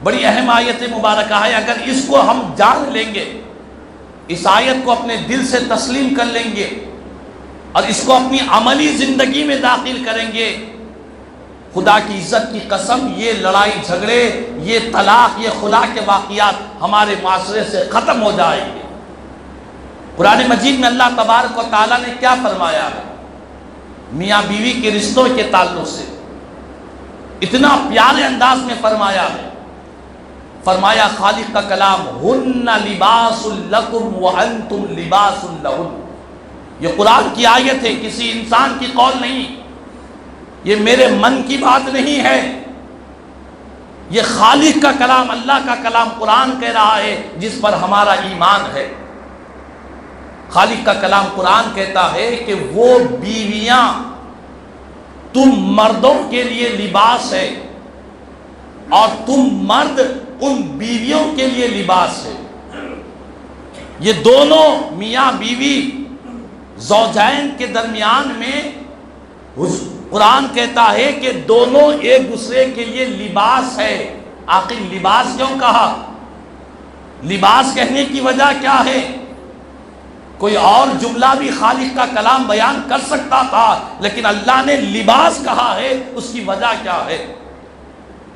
بڑی اہم آیت مبارکہ ہے. اگر اس کو ہم جان لیں گے، اس آیت کو اپنے دل سے تسلیم کر لیں گے اور اس کو اپنی عملی زندگی میں داخل کریں گے، خدا کی عزت کی قسم یہ لڑائی جھگڑے، یہ طلاق، یہ خلا کے واقعات ہمارے معاشرے سے ختم ہو جائیں گے. قرآن مجید میں اللہ تبارک و تعالیٰ نے کیا فرمایا ہے میاں بیوی کے رشتوں کے تعلق سے؟ اتنا پیارے انداز میں فرمایا ہے. فرمایا خالق کا کلام، ہن لباس لکم وانتم لباس لہن. یہ قرآن کی آیت ہے، کسی انسان کی قول نہیں، یہ میرے من کی بات نہیں ہے، یہ خالق کا کلام، اللہ کا کلام قرآن کہہ رہا ہے جس پر ہمارا ایمان ہے. خالق کا کلام قرآن کہتا ہے کہ وہ بیویاں تم مردوں کے لیے لباس ہے اور تم مرد ان بیویوں کے لیے لباس ہے. یہ دونوں میاں بیوی زوجین کے درمیان میں قرآن کہتا ہے کہ دونوں ایک دوسرے کے لیے لباس ہے. آخر لباس کیوں کہا؟ لباس کہنے کی وجہ کیا ہے؟ کوئی اور جملہ بھی خالق کا کلام بیان کر سکتا تھا، لیکن اللہ نے لباس کہا ہے، اس کی وجہ کیا ہے؟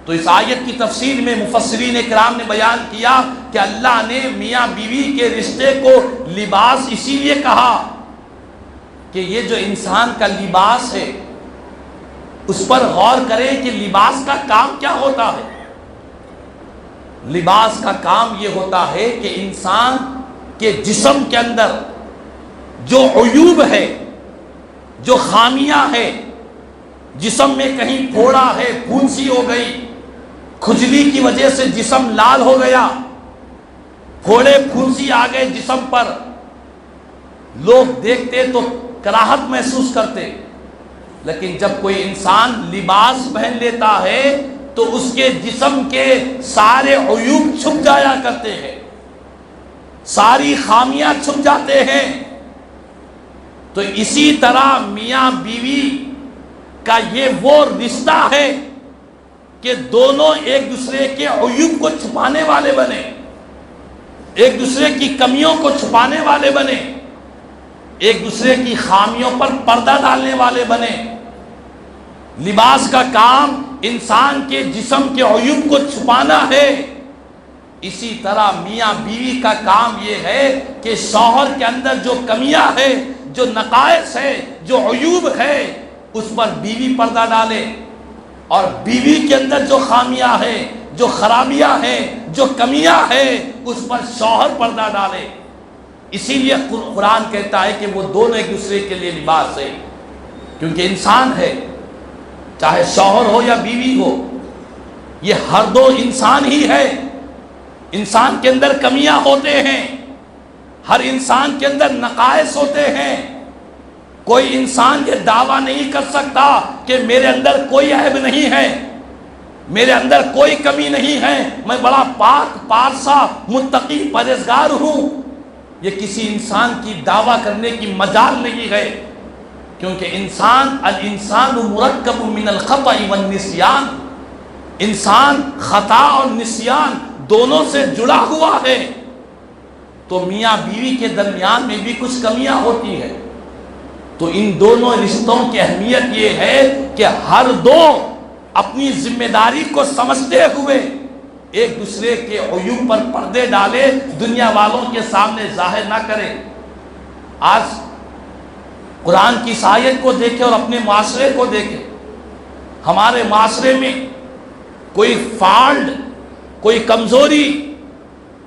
تو اس آیت کی تفسیر میں مفسرین کرام نے بیان کیا کہ اللہ نے میاں بیوی کے رشتے کو لباس اسی لیے کہا کہ یہ جو انسان کا لباس ہے اس پر غور کریں کہ لباس کا کام کیا ہوتا ہے. لباس کا کام یہ ہوتا ہے کہ انسان کے جسم کے اندر جو عیوب ہے، جو خامیاں ہے، جسم میں کہیں پھوڑا ہے، پھونسی ہو گئی، کھجلی کی وجہ سے جسم لال ہو گیا، پھوڑے پھونسی آ گئے جسم پر، لوگ دیکھتے تو کراہت محسوس کرتے. لیکن جب کوئی انسان لباس پہن لیتا ہے تو اس کے جسم کے سارے عیوب چھپ جایا کرتے ہیں، ساری خامیاں چھپ جاتے ہیں. تو اسی طرح میاں بیوی کا یہ وہ رشتہ ہے کہ دونوں ایک دوسرے کے عیوب کو چھپانے والے بنے، ایک دوسرے کی کمیوں کو چھپانے والے بنے، ایک دوسرے کی خامیوں پر پردہ ڈالنے والے بنے. لباس کا کام انسان کے جسم کے عیوب کو چھپانا ہے. اسی طرح میاں بیوی کا کام یہ ہے کہ شوہر کے اندر جو کمیاں ہے، جو نقائص ہے، جو عیوب ہے، اس پر بیوی پردہ ڈالے، اور بیوی کے اندر جو خامیاں ہیں، جو خرابیاں ہیں، جو کمیاں ہیں، اس پر شوہر پردہ ڈالے. اسی لیے قرآن کہتا ہے کہ وہ دونوں ایک دوسرے کے لیے لباس ہے، کیونکہ انسان ہے، چاہے شوہر ہو یا بیوی ہو، یہ ہر دو انسان ہی ہے. انسان کے اندر کمیاں ہوتے ہیں، ہر انسان کے اندر نقائص ہوتے ہیں. کوئی انسان یہ دعویٰ نہیں کر سکتا کہ میرے اندر کوئی عیب نہیں ہے، میرے اندر کوئی کمی نہیں ہے، میں بڑا پاک پارسا متقی پرہیزگار ہوں. یہ کسی انسان کی دعویٰ کرنے کی مجال نہیں ہے، کیونکہ الانسان مرکب من الخطأ والنسیان، انسان خطا اور نسیان دونوں سے جڑا ہوا ہے. تو میاں بیوی کے درمیان میں بھی کچھ کمیاں ہوتی ہیں. تو ان دونوں رشتوں کی اہمیت یہ ہے کہ ہر دو اپنی ذمہ داری کو سمجھتے ہوئے ایک دوسرے کے عیوب پر پردے ڈالے، دنیا والوں کے سامنے ظاہر نہ کرے. آج قرآن کی اس آیت کو دیکھیں اور اپنے معاشرے کو دیکھیں. ہمارے معاشرے میں کوئی فالٹ، کوئی کمزوری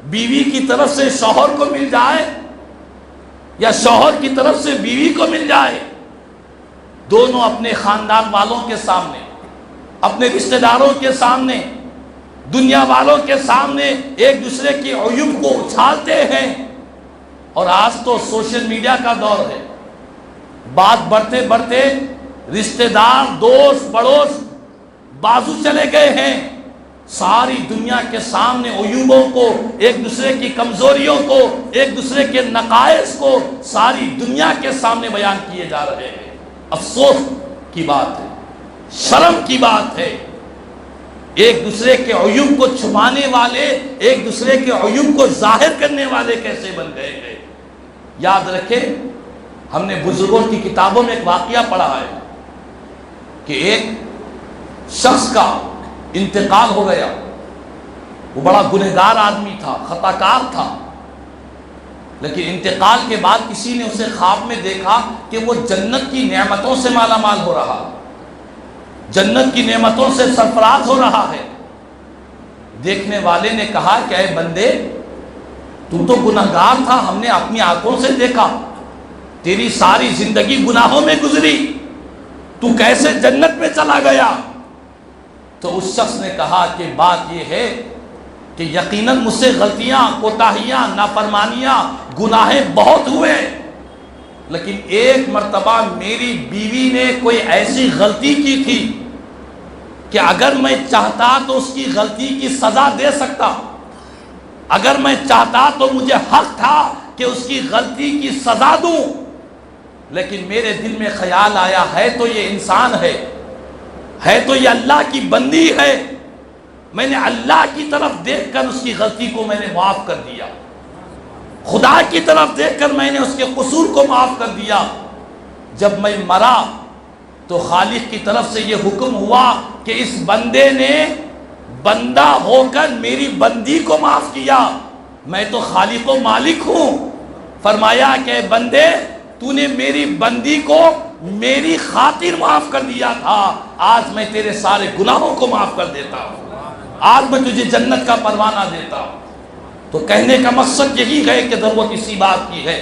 بیوی کی طرف سے شوہر کو مل جائے یا شوہر کی طرف سے بیوی کو مل جائے، دونوں اپنے خاندان والوں کے سامنے، اپنے رشتہ داروں کے سامنے، دنیا والوں کے سامنے ایک دوسرے کی عیوب کو اچھالتے ہیں. اور آج تو سوشل میڈیا کا دور ہے، بات بڑھتے بڑھتے رشتہ دار، دوست، پڑوس بازو چلے گئے ہیں. ساری دنیا کے سامنے عیوبوں کو، ایک دوسرے کی کمزوریوں کو، ایک دوسرے کے نقائص کو ساری دنیا کے سامنے بیان کیے جا رہے ہیں. افسوس کی بات ہے، شرم کی بات ہے. ایک دوسرے کے عیوب کو چھپانے والے، ایک دوسرے کے عیوب کو ظاہر کرنے والے کیسے بن گئے ہیں؟ یاد رکھیں، ہم نے بزرگوں کی کتابوں میں ایک واقعہ پڑھا ہے کہ ایک شخص کا انتقال ہو گیا. وہ بڑا گنہگار آدمی تھا، خطا کار تھا، لیکن انتقال کے بعد کسی نے اسے خواب میں دیکھا کہ وہ جنت کی نعمتوں سے مالا مال ہو رہا، جنت کی نعمتوں سے سرفراز ہو رہا ہے. دیکھنے والے نے کہا کہ اے بندے، تو گنہگار تھا، ہم نے اپنی آنکھوں سے دیکھا، تیری ساری زندگی گناہوں میں گزری، تو کیسے جنت میں چلا گیا؟ تو اس شخص نے کہا کہ بات یہ ہے کہ یقیناً مجھ سے غلطیاں، کوتاہیاں، نافرمانیاں، گناہیں بہت ہوئے، لیکن ایک مرتبہ میری بیوی نے کوئی ایسی غلطی کی تھی کہ اگر میں چاہتا تو اس کی غلطی کی سزا دے سکتا، اگر میں چاہتا تو مجھے حق تھا کہ اس کی غلطی کی سزا دوں، لیکن میرے دل میں خیال آیا ہے تو یہ انسان ہے تو یہ اللہ کی بندی ہے، میں نے اللہ کی طرف دیکھ کر اس کی غلطی کو میں نے معاف کر دیا، خدا کی طرف دیکھ کر میں نے اس کے قصور کو معاف کر دیا. جب میں مرا تو خالق کی طرف سے یہ حکم ہوا کہ اس بندے نے بندہ ہو کر میری بندی کو معاف کیا، میں تو خالق و مالک ہوں. فرمایا کہ بندے، تو نے میری بندی کو میری خاطر معاف کر دیا تھا، آج میں تیرے سارے گناہوں کو معاف کر دیتا ہوں، آج میں تجھے جنت کا پروانہ دیتا ہوں. تو کہنے کا مقصد یہی ہے کہ ضرورت اسی بات کی ہے